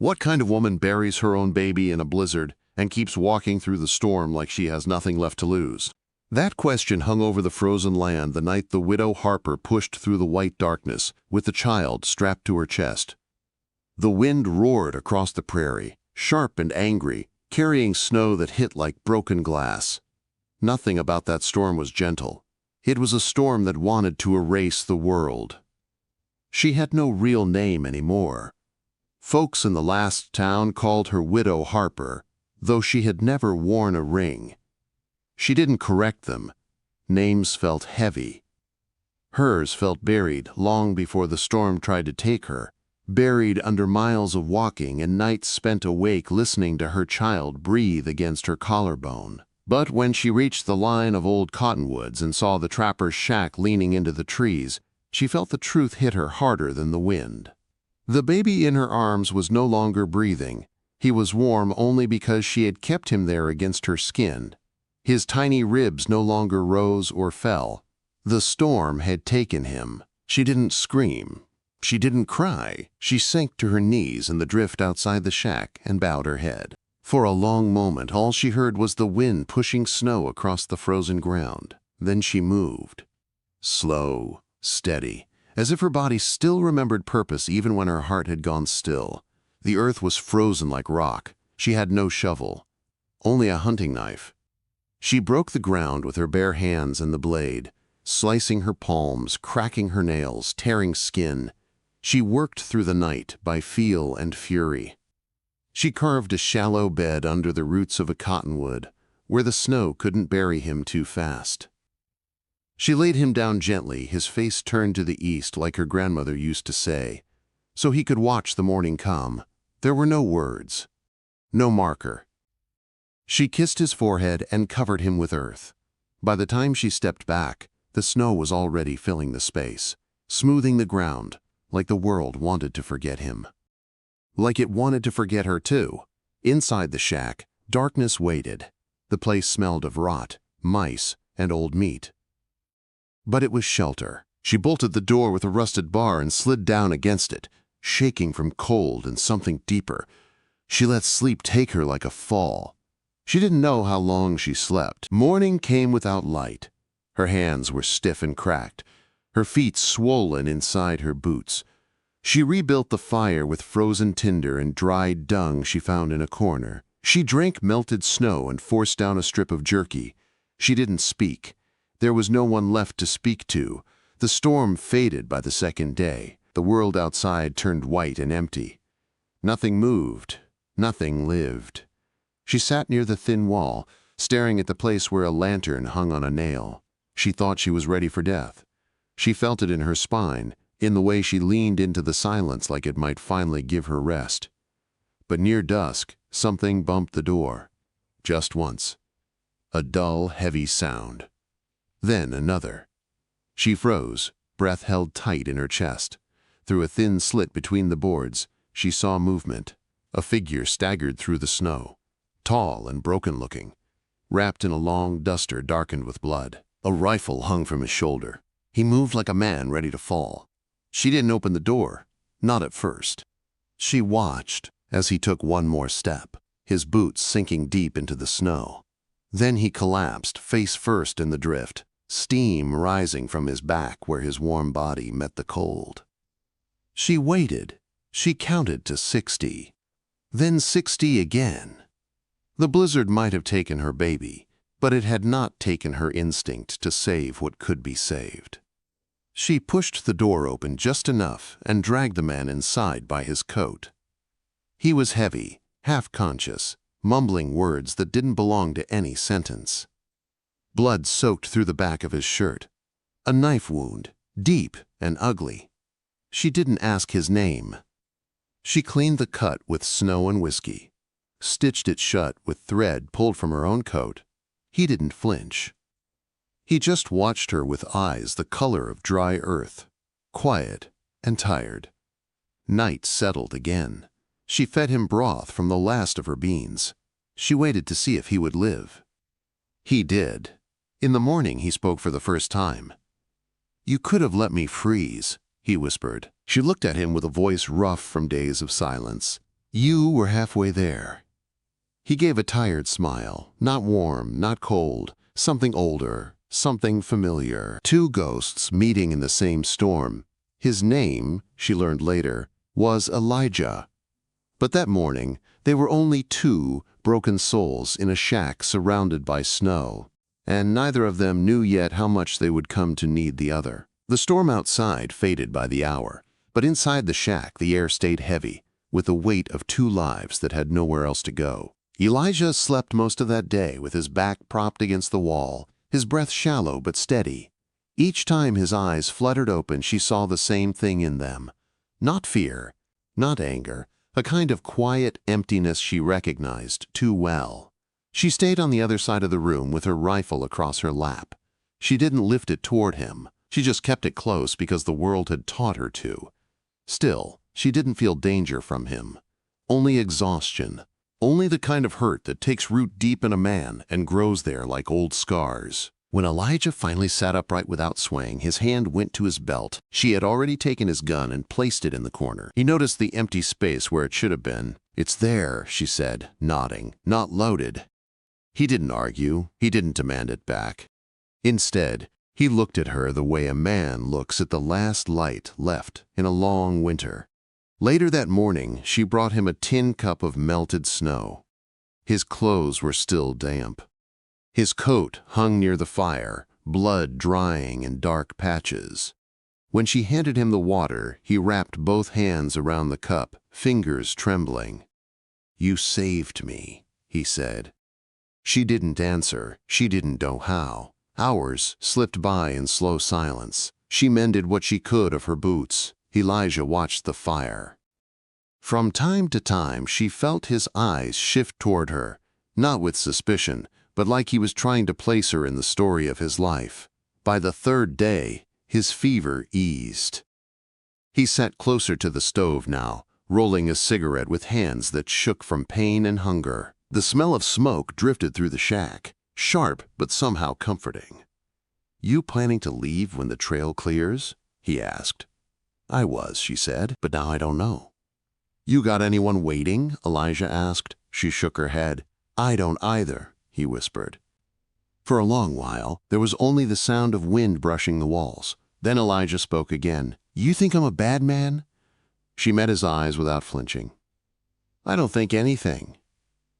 What kind of woman buries her own baby in a blizzard and keeps walking through the storm like she has nothing left to lose? That question hung over the frozen land the night the widow Harper pushed through the white darkness with the child strapped to her chest. The wind roared across the prairie, sharp and angry, carrying snow that hit like broken glass. Nothing about that storm was gentle. It was a storm that wanted to erase the world. She had no real name anymore. Folks in the last town called her Widow Harper, though she had never worn a ring. She didn't correct them. Names felt heavy. Hers felt buried long before the storm tried to take her, buried under miles of walking and nights spent awake listening to her child breathe against her collarbone. But when she reached the line of old cottonwoods and saw the trapper's shack leaning into the trees, she felt the truth hit her harder than the wind. The baby in her arms was no longer breathing. He was warm only because she had kept him there against her skin. His tiny ribs no longer rose or fell. The storm had taken him. She didn't scream. She didn't cry. She sank to her knees in the drift outside the shack and bowed her head. For a long moment, all she heard was the wind pushing snow across the frozen ground. Then she moved. Slow, steady, as if her body still remembered purpose even when her heart had gone still. The earth was frozen like rock. She had no shovel, only a hunting knife. She broke the ground with her bare hands and the blade, slicing her palms, cracking her nails, tearing skin. She worked through the night by feel and fury. She carved a shallow bed under the roots of a cottonwood, where the snow couldn't bury him too fast. She laid him down gently, his face turned to the east like her grandmother used to say, so he could watch the morning come. There were no words, no marker. She kissed his forehead and covered him with earth. By the time she stepped back, the snow was already filling the space, smoothing the ground, like the world wanted to forget him. Like it wanted to forget her too. Inside the shack, darkness waited. The place smelled of rot, mice, and old meat. But it was shelter. She bolted the door with a rusted bar and slid down against it, shaking from cold and something deeper. She let sleep take her like a fall. She didn't know how long she slept. Morning came without light. Her hands were stiff and cracked, her feet swollen inside her boots. She rebuilt the fire with frozen tinder and dried dung she found in a corner. She drank melted snow and forced down a strip of jerky. She didn't speak. There was no one left to speak to. The storm faded by the second day. The world outside turned white and empty. Nothing moved. Nothing lived. She sat near the thin wall, staring at the place where a lantern hung on a nail. She thought she was ready for death. She felt it in her spine, in the way she leaned into the silence like it might finally give her rest. But near dusk, something bumped the door. Just once. A dull, heavy sound. Then another. She froze, breath held tight in her chest. Through a thin slit between the boards, she saw movement. A figure staggered through the snow, tall and broken-looking, wrapped in a long duster darkened with blood. A rifle hung from his shoulder. He moved like a man ready to fall. She didn't open the door, not at first. She watched as he took one more step, his boots sinking deep into the snow. Then he collapsed, face first in the drift, steam rising from his back where his warm body met the cold. She waited. She counted to 60. Then 60 again. The blizzard might have taken her baby, but it had not taken her instinct to save what could be saved. She pushed the door open just enough and dragged the man inside by his coat. He was heavy, half-conscious, mumbling words that didn't belong to any sentence. Blood soaked through the back of his shirt. A knife wound, deep and ugly. She didn't ask his name. She cleaned the cut with snow and whiskey, stitched it shut with thread pulled from her own coat. He didn't flinch. He just watched her with eyes the color of dry earth, quiet and tired. Night settled again. She fed him broth from the last of her beans. She waited to see if he would live. He did. In the morning he spoke for the first time. "You could have let me freeze," he whispered. She looked at him with a voice rough from days of silence. You were halfway there. He gave a tired smile, not warm, not cold, something older, something familiar. Two ghosts meeting in the same storm. His name, she learned later, was Elijah. But that morning, they were only two broken souls in a shack surrounded by snow, and neither of them knew yet how much they would come to need the other. The storm outside faded by the hour, but inside the shack the air stayed heavy, with the weight of two lives that had nowhere else to go. Elijah slept most of that day with his back propped against the wall, his breath shallow but steady. Each time his eyes fluttered open, she saw the same thing in them. Not fear, not anger, a kind of quiet emptiness she recognized too well. She stayed on the other side of the room with her rifle across her lap. She didn't lift it toward him. She just kept it close because the world had taught her to. Still, she didn't feel danger from him. Only exhaustion. Only the kind of hurt that takes root deep in a man and grows there like old scars. When Elijah finally sat upright without swaying, his hand went to his belt. She had already taken his gun and placed it in the corner. He noticed the empty space where it should have been. "It's there," she said, nodding. "Not loaded." He didn't argue. He didn't demand it back. Instead, he looked at her the way a man looks at the last light left in a long winter. Later that morning, she brought him a tin cup of melted snow. His clothes were still damp. His coat hung near the fire, blood drying in dark patches. When she handed him the water, he wrapped both hands around the cup, fingers trembling. "You saved me," he said. She didn't answer. She didn't know how. Hours slipped by in slow silence. She mended what she could of her boots. Elijah watched the fire. From time to time, she felt his eyes shift toward her, not with suspicion, but like he was trying to place her in the story of his life. By the third day, his fever eased. He sat closer to the stove now, rolling a cigarette with hands that shook from pain and hunger. The smell of smoke drifted through the shack, sharp but somehow comforting. "You planning to leave when the trail clears?" he asked. "I was," she said, "but now I don't know." "You got anyone waiting?" Elijah asked. She shook her head. "I don't either," he whispered. For a long while, there was only the sound of wind brushing the walls. Then Elijah spoke again. "You think I'm a bad man?" She met his eyes without flinching. "I don't think anything.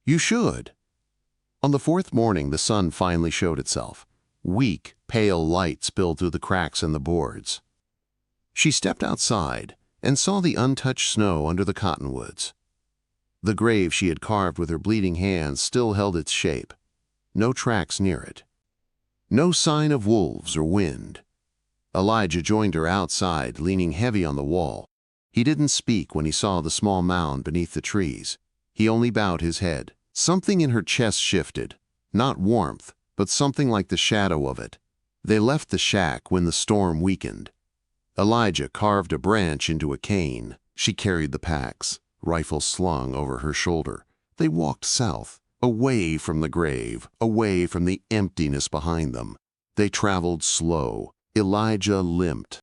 You should." On the fourth morning, the sun finally showed itself. Weak, pale light spilled through the cracks in the boards. She stepped outside and saw the untouched snow under the cottonwoods. The grave she had carved with her bleeding hands still held its shape. No tracks near it. No sign of wolves or wind. Elijah joined her outside, leaning heavy on the wall. He didn't speak when he saw the small mound beneath the trees. He only bowed his head. Something in her chest shifted. Not warmth, but something like the shadow of it. They left the shack when the storm weakened. Elijah carved a branch into a cane. She carried the packs, rifle slung over her shoulder. They walked south, away from the grave, away from the emptiness behind them. They traveled slow. Elijah limped.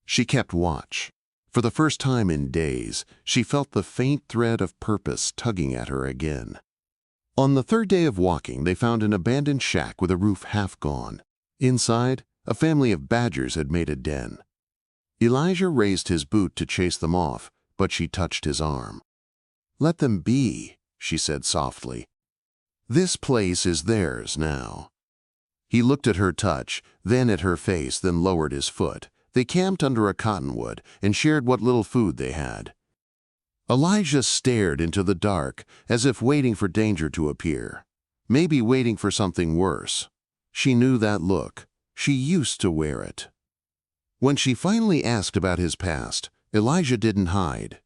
She kept watch. For the first time in days, she felt the faint thread of purpose tugging at her again. On the third day of walking, they found an abandoned shack with a roof half gone. Inside, a family of badgers had made a den. Elijah raised his boot to chase them off, but she touched his arm. "Let them be," she said softly. "This place is theirs now." He looked at her touch, then at her face, then lowered his foot. They camped under a cottonwood and shared what little food they had. Elijah stared into the dark, as if waiting for danger to appear. Maybe waiting for something worse. She knew that look. She used to wear it. When she finally asked about his past, Elijah didn't hide.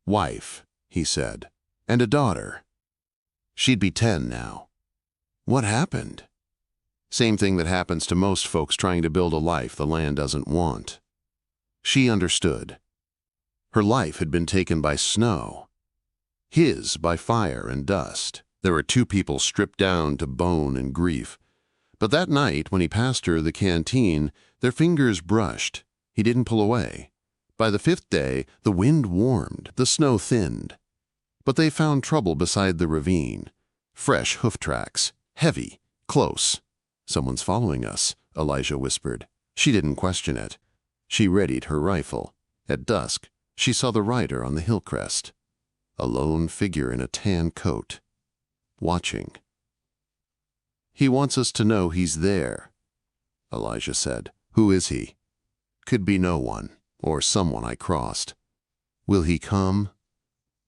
"Wife," he said, "and a daughter." She'd be 10 now. "What happened?" "Same thing that happens to most folks trying to build a life the land doesn't want." She understood. Her life had been taken by snow. His by fire and dust. There were two people stripped down to bone and grief. But that night, when he passed her the canteen, their fingers brushed. He didn't pull away. By the fifth day, the wind warmed, the snow thinned. But they found trouble beside the ravine. Fresh hoof tracks, heavy, close. "Someone's following us," Elijah whispered. She didn't question it. She readied her rifle. At dusk, she saw the rider on the hill crest. A lone figure in a tan coat. Watching. "He wants us to know he's there," Elijah said. "Who is he?" "Could be no one, or someone I crossed." "Will he come?"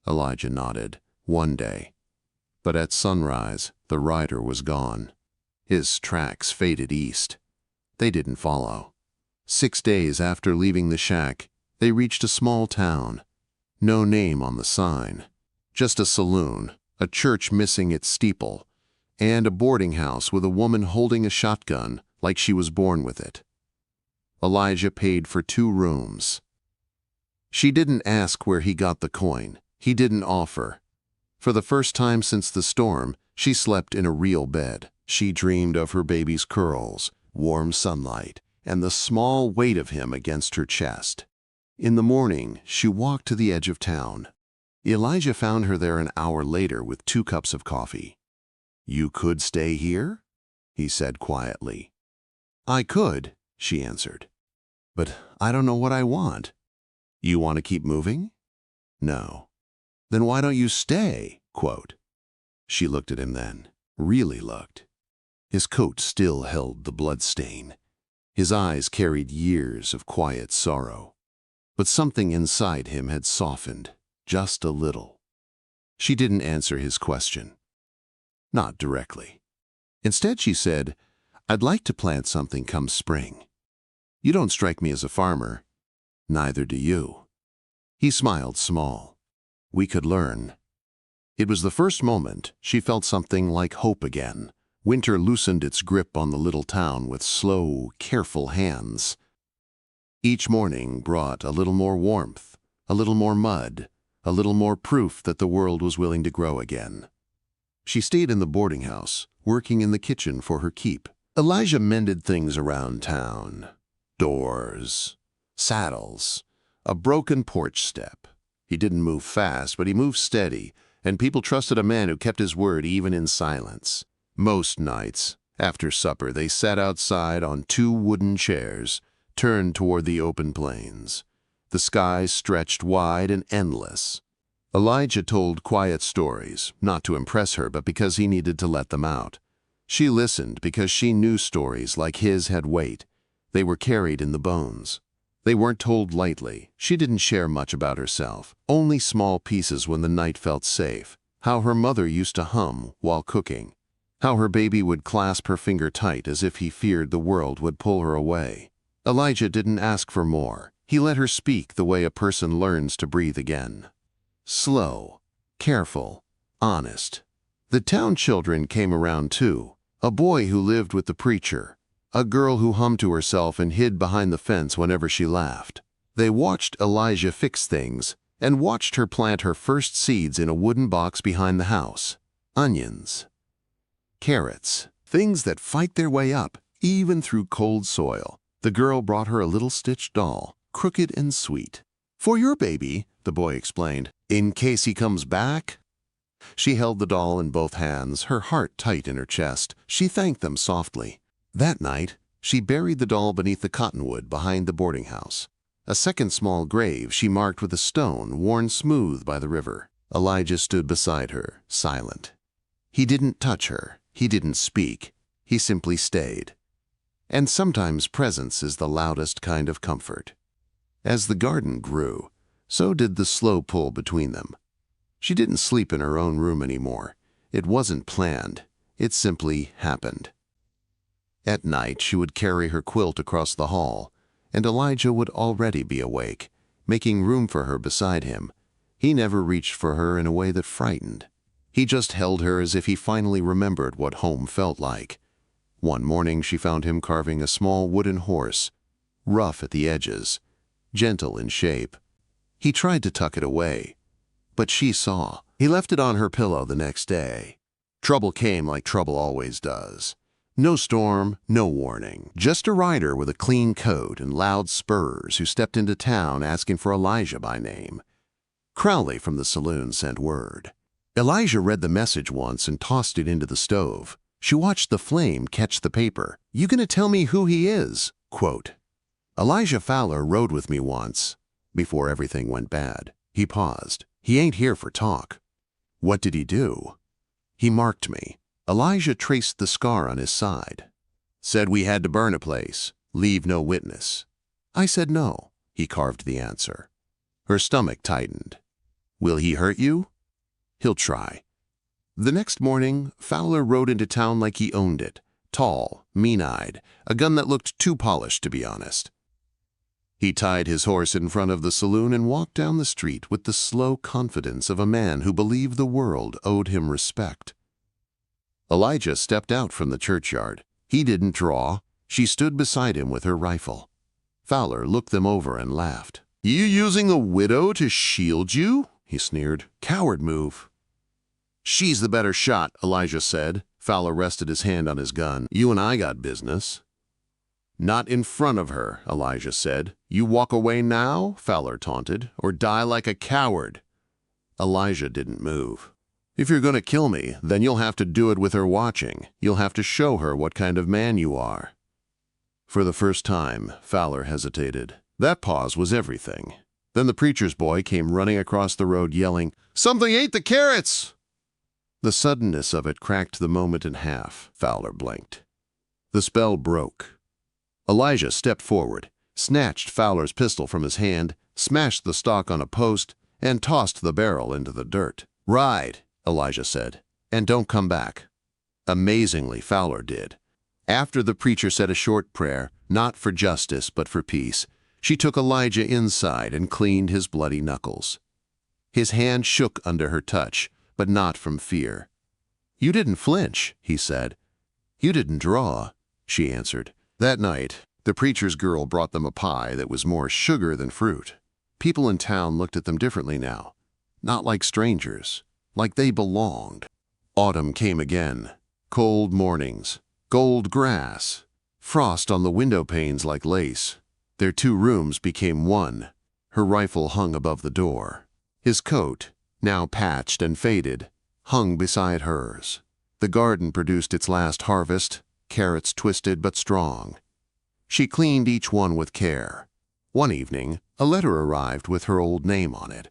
Elijah nodded. "One day." But at sunrise, the rider was gone. His tracks faded east. They didn't follow. 6 days after leaving the shack, they reached a small town. No name on the sign. Just a saloon, a church missing its steeple, and a boarding house with a woman holding a shotgun like she was born with it. Elijah paid for 2 rooms. She didn't ask where he got the coin. He didn't offer. For the first time since the storm, she slept in a real bed. She dreamed of her baby's curls, warm sunlight, and the small weight of him against her chest. In the morning, she walked to the edge of town. Elijah found her there an hour later with 2 cups of coffee. "You could stay here?" he said quietly. "I could," she answered. "But I don't know what I want." "You want to keep moving?" "No." "Then why don't you stay?" quote. She looked at him then, really looked. His coat still held the blood stain. His eyes carried years of quiet sorrow. But something inside him had softened, just a little. She didn't answer his question. Not directly. Instead, she said, "I'd like to plant something come spring. You don't strike me as a farmer. Neither do you." He smiled small. "We could learn." It was the first moment she felt something like hope again. Winter loosened its grip on the little town with slow, careful hands. Each morning brought a little more warmth, a little more mud, a little more proof that the world was willing to grow again. She stayed in the boarding house, working in the kitchen for her keep. Elijah mended things around town. Doors, saddles, a broken porch step. He didn't move fast, but he moved steady, and people trusted a man who kept his word even in silence. Most nights, after supper, they sat outside on 2 wooden chairs, turned toward the open plains. The sky stretched wide and endless. Elijah told quiet stories, not to impress her, but because he needed to let them out. She listened because she knew stories like his had weight. They were carried in the bones. They weren't told lightly. She didn't share much about herself, only small pieces when the night felt safe. How her mother used to hum while cooking. How her baby would clasp her finger tight as if he feared the world would pull her away. Elijah didn't ask for more. He let her speak the way a person learns to breathe again. Slow, careful, honest. The town children came around too. A boy who lived with the preacher. A girl who hummed to herself and hid behind the fence whenever she laughed. They watched Elijah fix things and watched her plant her first seeds in a wooden box behind the house. Onions. Carrots. Things that fight their way up, even through cold soil. The girl brought her a little stitched doll, crooked and sweet. "For your baby," the boy explained, "in case he comes back." She held the doll in both hands, her heart tight in her chest. She thanked them softly. That night, she buried the doll beneath the cottonwood behind the boarding house. A second small grave she marked with a stone worn smooth by the river. Elijah stood beside her, silent. He didn't touch her. He didn't speak. He simply stayed. And sometimes presence is the loudest kind of comfort. As the garden grew, so did the slow pull between them. She didn't sleep in her own room anymore. It wasn't planned. It simply happened. At night, she would carry her quilt across the hall, and Elijah would already be awake, making room for her beside him. He never reached for her in a way that frightened. He just held her as if he finally remembered what home felt like. One morning, she found him carving a small wooden horse, rough at the edges, gentle in shape. He tried to tuck it away, but she saw. He left it on her pillow the next day. Trouble came like trouble always does. No storm, no warning. Just a rider with a clean coat and loud spurs who stepped into town asking for Elijah by name. Crowley from the saloon sent word. Elijah read the message once and tossed it into the stove. She watched the flame catch the paper. "You gonna tell me who he is?" Quote, Elijah Fowler rode with me once, before everything went bad. He paused. "He ain't here for talk." "What did he do?" "He marked me." Elijah traced the scar on his side. "Said we had to burn a place, leave no witness." I said no. He carved the answer. Her stomach tightened. "Will he hurt you?" "He'll try." The next morning, Fowler rode into town like he owned it. Tall, mean-eyed, a gun that looked too polished to be honest. He tied his horse in front of the saloon and walked down the street with the slow confidence of a man who believed the world owed him respect. Elijah stepped out from the churchyard. He didn't draw. She stood beside him with her rifle. Fowler looked them over and laughed. "You using the widow to shield you?" he sneered. "Coward move." "She's the better shot," Elijah said. Fowler rested his hand on his gun. "You and I got business." "Not in front of her," Elijah said. "You walk away now," Fowler taunted, "or die like a coward." Elijah didn't move. "If you're going to kill me, then you'll have to do it with her watching. You'll have to show her what kind of man you are." For the first time, Fowler hesitated. That pause was everything. Then the preacher's boy came running across the road yelling, "Something ate the carrots!" The suddenness of it cracked the moment in half. Fowler blinked. The spell broke. Elijah stepped forward, snatched Fowler's pistol from his hand, smashed the stock on a post, and tossed the barrel into the dirt. "Ride," Elijah said, "and don't come back." Amazingly, Fowler did. After the preacher said a short prayer, not for justice but for peace, she took Elijah inside and cleaned his bloody knuckles. His hand shook under her touch, but not from fear. "You didn't flinch," he said. "You didn't draw," she answered. That night, the preacher's girl brought them a pie that was more sugar than fruit. People in town looked at them differently now. Not like strangers, like they belonged. Autumn came again. Cold mornings, gold grass, frost on the window panes like lace. Their 2 rooms became one. Her rifle hung above the door. His coat, now patched and faded, hung beside hers. The garden produced its last harvest, carrots twisted but strong. She cleaned each one with care. One evening, a letter arrived with her old name on it.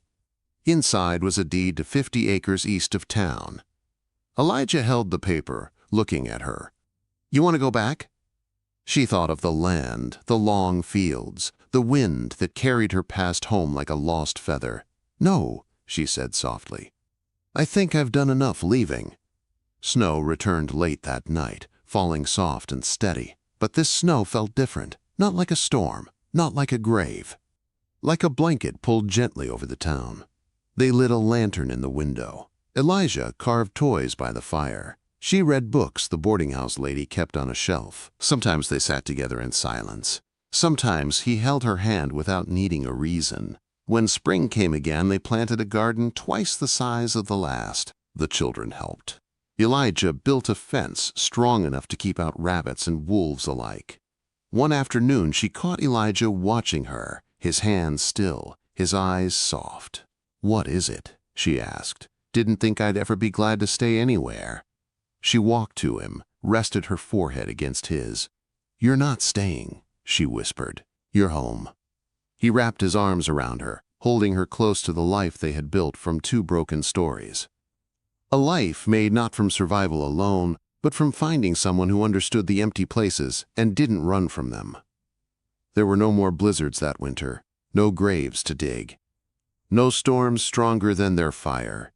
Inside was a deed to 50 acres east of town. Elijah held the paper, looking at her. "You want to go back?" She thought of the land, the long fields, the wind that carried her past home like a lost feather. "No," she said softly. "I think I've done enough leaving." Snow returned late that night, falling soft and steady. But this snow felt different, not like a storm, not like a grave. Like a blanket pulled gently over the town. They lit a lantern in the window. Elijah carved toys by the fire. She read books the boarding-house lady kept on a shelf. Sometimes they sat together in silence. Sometimes he held her hand without needing a reason. When spring came again, they planted a garden twice the size of the last. The children helped. Elijah built a fence strong enough to keep out rabbits and wolves alike. One afternoon, she caught Elijah watching her, his hands still, his eyes soft. "What is it?" she asked. "Didn't think I'd ever be glad to stay anywhere." She walked to him, rested her forehead against his. "You're not staying," she whispered. "You're home." He wrapped his arms around her, holding her close to the life they had built from 2 broken stories. A life made not from survival alone, but from finding someone who understood the empty places and didn't run from them. There were no more blizzards that winter, no graves to dig, no storms stronger than their fire.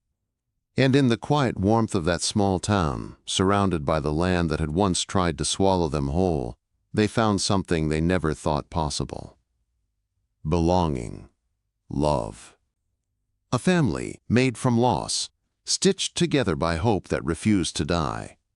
And in the quiet warmth of that small town, surrounded by the land that had once tried to swallow them whole, they found something they never thought possible. Belonging. Love. A family made from loss, stitched together by hope that refused to die.